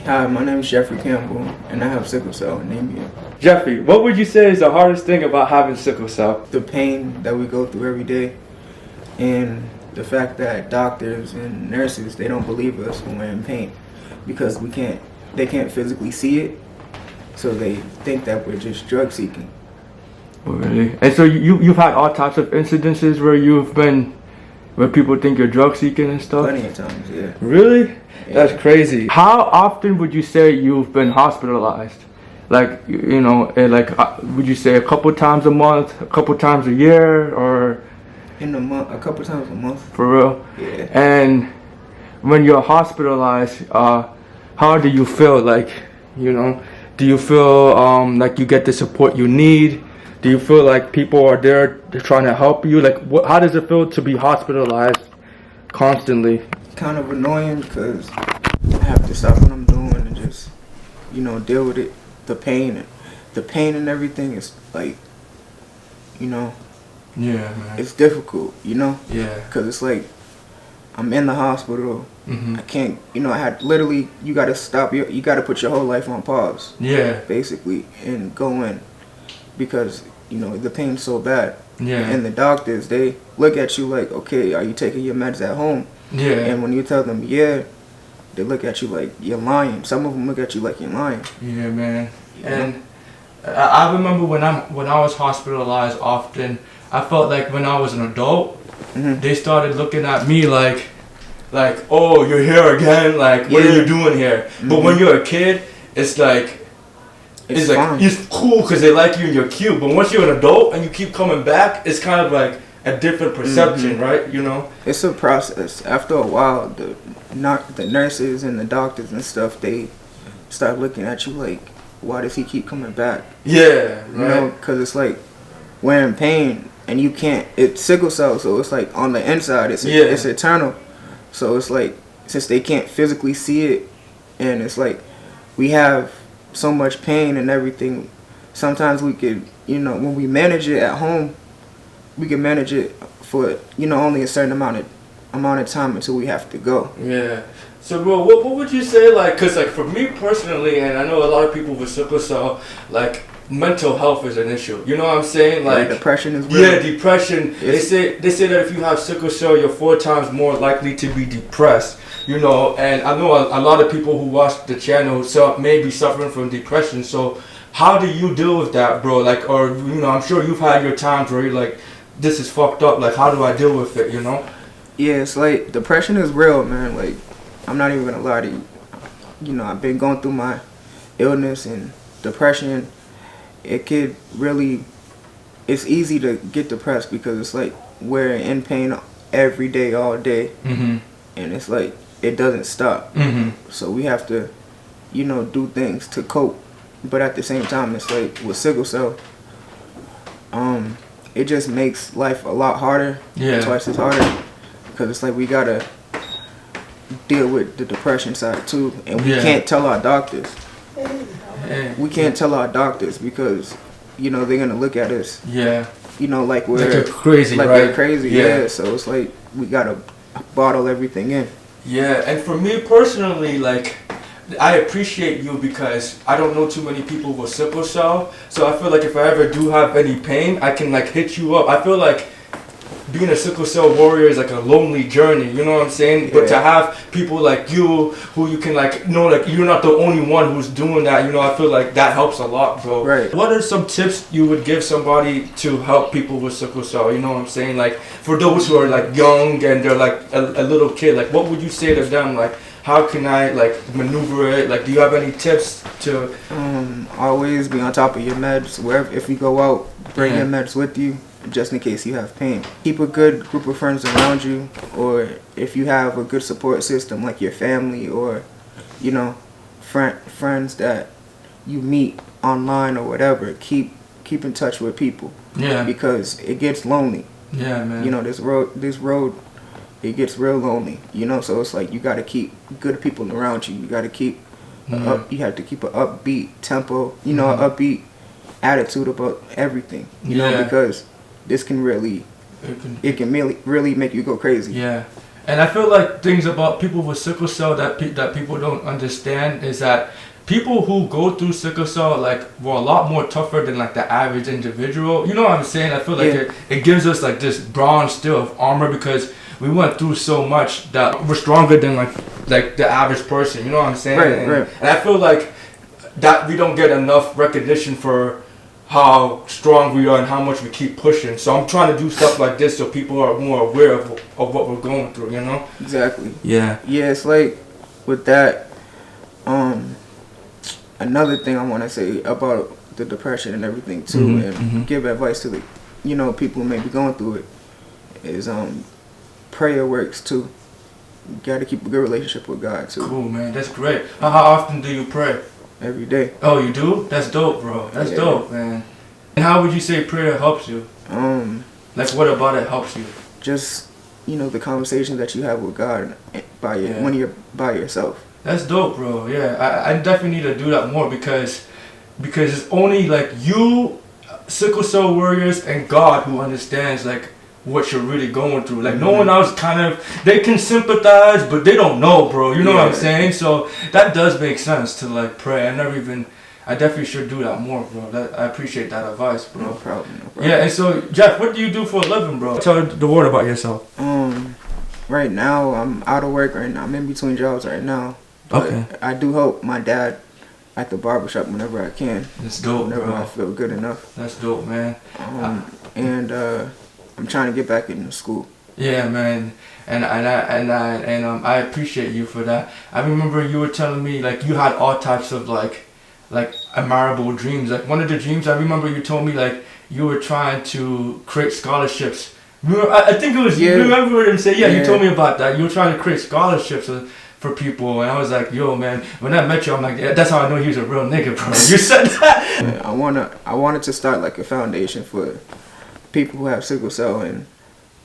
Hi, my name is Jeffrey Campbell, and I have sickle cell anemia. Jeffrey, what would you say is the hardest thing about having sickle cell? The pain that we go through every day, and the fact that doctors and nurses, they don't believe us when we're in pain because they can't physically see it, so they think that we're just drug seeking. Oh, really? And so you've had all types of incidences where people think you're drug seeking and stuff? Plenty of times, yeah. Really? Yeah. That's crazy. How often would you say you've been hospitalized? Like, would you say a couple times a month, a couple times a year, or? In a month, a couple times a month. For real? Yeah. And when you're hospitalized, how do you feel? Like, do you feel like you get the support you need? Do you feel like people are there trying to help you? Like, how does it feel to be hospitalized constantly? Kind of annoying because I have to stop what I'm doing and just, deal with it. The pain and everything is like, Yeah, man. it's difficult, Yeah. because it's like I'm in the hospital. Mm-hmm. I can't, I had literally, you got to stop, you got to put your whole life on pause. Yeah. Basically, and go in because, the pain's so bad. Yeah. And the doctors, they look at you like, okay, are you taking your meds at home? Yeah. And when you tell them, yeah, they look at you like you're lying. Some of them look at you like you're lying. Yeah, man. And I remember when I was hospitalized often, I felt like when I was an adult, Mm-hmm. they started looking at me like, oh, you're here again. Like, what are you doing here? Mm-hmm. But when you're a kid, it's like, It's like fine. it's cool because they like you and you're cute. But once you're an adult and you keep coming back, it's kind of like a different perception, Mm-hmm. right? It's a process. After a while, the nurses and the doctors and stuff, they start looking at you like, why does he keep coming back? Yeah, right. Because it's like we're in pain and you can't. It's sickle cell, so it's like on the inside, it's eternal. So it's like since they can't physically see it, and it's like we have so much pain and everything. Sometimes we could, when we manage it at home, we can manage it for only a certain amount of time until we have to go. Yeah. So, bro, what would you say, like, because, like, for me personally, and I know a lot of people with sickle cell, like, mental health is an issue. You know what I'm saying? Like, depression is real. Yeah, depression. They say that if you have sickle cell, you're 4 times more likely to be depressed. And I know a lot of people who watch the channel may be suffering from depression. So, how do you deal with that, bro? Like, or, I'm sure you've had your times where you're like, this is fucked up. Like, how do I deal with it, Yeah, it's like depression is real, man. Like, I'm not even gonna lie to you. I've been going through my illness and depression. It's easy to get depressed because it's like we're in pain every day, all day. Mm-hmm. And it's like it doesn't stop. Mm-hmm. So we have to, do things to cope. But at the same time, it's like with sickle cell, it just makes life a lot harder. Yeah. Twice as harder. Because it's like we gotta deal with the depression side too, and we can't tell our doctors. We can't tell our doctors because they're gonna look at us. Yeah. Like we're like crazy, like right? we're crazy. Yeah. So it's like we gotta bottle everything in. Yeah, and for me personally, like, I appreciate you because I don't know too many people with sickle cell. So I feel like if I ever do have any pain, I can like hit you up. I feel like being a sickle cell warrior is like a lonely journey, you know what I'm saying? But to have people like you who you can like you're not the only one who's doing that, I feel like that helps a lot, bro. Right. What are some tips you would give somebody to help people with sickle cell? You know what I'm saying? Like for those who are like young and they're like a little kid, like what would you say to them? Like how can I like maneuver it? Like do you have any tips to always be on top of your meds. If you go out, bring your meds with you. Just in case you have pain. Keep a good group of friends around you, or if you have a good support system like your family or friends that you meet online or whatever, keep in touch with people. Yeah. Because it gets lonely. Yeah, man. This road it gets real lonely, so it's like you got to keep good people around you. You got to keep you have to keep an upbeat tempo, an upbeat attitude about everything, because this can really, really make you go crazy. Yeah. And I feel like things about people with sickle cell that people don't understand is that people who go through sickle cell like were a lot more tougher than like the average individual. You know what I'm saying? I feel like it gives us like this bronze steel of armor because we went through so much that we're stronger than like the average person. You know what I'm saying? Right. And I feel like that we don't get enough recognition for how strong we are and how much we keep pushing. So I'm trying to do stuff like this so people are more aware of what we're going through, you know? Exactly. Yeah. Yeah, it's like with that, another thing I want to say about the depression and everything too, and give advice to the, people who may be going through it, is prayer works too. You got to keep a good relationship with God too. Cool, man. That's great. How often do you pray? Every day. Oh, you do? That's dope, bro. That's dope, man. And how would you say prayer helps you? Like what about it helps you? Just, the conversation that you have with God when you're by yourself. That's dope, bro. Yeah, I definitely need to do that more because it's only like you, sickle cell warriors, and God who understands like what you're really going through. Like no one else they can sympathize, but they don't know, bro. You know what I'm saying? So that does make sense to like pray. I definitely should do that more, bro. I appreciate that advice, bro. No problem. Yeah, and so Jeff, what do you do for a living, bro? Tell the world about yourself. Right now I'm out of work right now. I'm in between jobs right now. But okay. I do help my dad at the barbershop whenever I can. That's dope, whenever bro. I feel good enough. That's dope, man. And I'm trying to get back into school. Yeah, man. And I appreciate you for that. I remember you were telling me like you had all types of like admirable dreams. Like one of the dreams I remember you told me like you were trying to create scholarships. I think it was you remember him say you told me about that. You were trying to create scholarships for people, and I was like, yo, man, when I met you, I'm like, that's how I know he was a real nigga, bro. You said that. Yeah, I wanted to start like a foundation for people who have sickle cell, and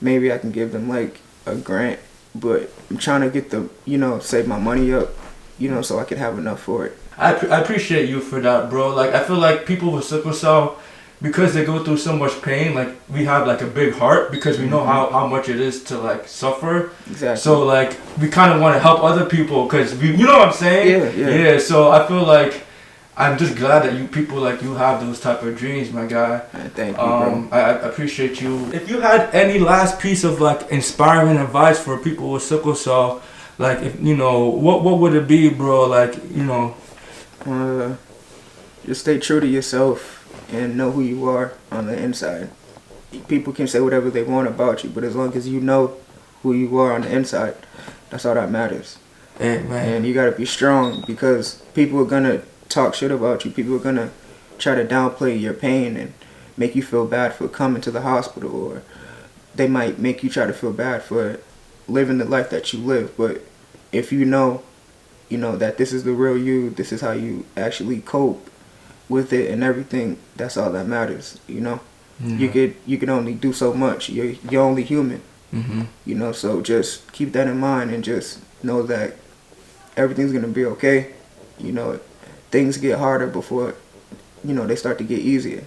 maybe I can give them like a grant, but I'm trying to get the, save my money up, so I could have enough for it. I appreciate you for that, bro. Like, I feel like people with sickle cell, because they go through so much pain, like we have like a big heart because we know how much it is to like suffer. Exactly. So like we kind of want to help other people because you know what I'm saying? Yeah. So I feel like I'm just glad that people like you have those type of dreams, my guy. Thank you, bro. I appreciate you. If you had any last piece of like inspiring advice for people with sickle cell, like if what would it be, bro? Like just stay true to yourself. And know who you are on the inside. People can say whatever they want about you, but as long as you know who you are on the inside, that's all that matters. Hey, man. And you gotta be strong because people are gonna talk shit about you. People are gonna try to downplay your pain and make you feel bad for coming to the hospital, or they might make you try to feel bad for living the life that you live. But if you know that this is the real you, this is how you actually cope with it and everything, that's all that matters. You could only do so much. You're only human. So just keep that in mind and just know that everything's gonna be okay. Things get harder before they start to get easier.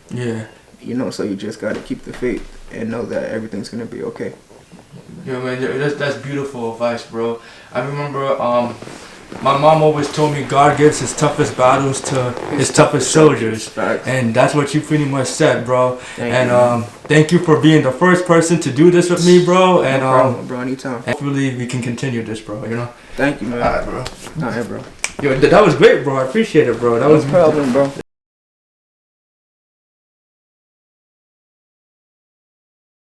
So you just gotta keep the faith and know that everything's gonna be okay. Yeah, man, that's beautiful advice, bro. I remember my mom always told me God gives his toughest battles to his toughest soldiers. Facts. And that's what you pretty much said, bro. Thank you. Thank you for being the first person to do this with me, bro. And no problem, bro, anytime. Hopefully we can continue this, bro, Thank you, man. Alright, bro. Alright, bro. Yo, that was great, bro. I appreciate it, bro. That was no problem, bro.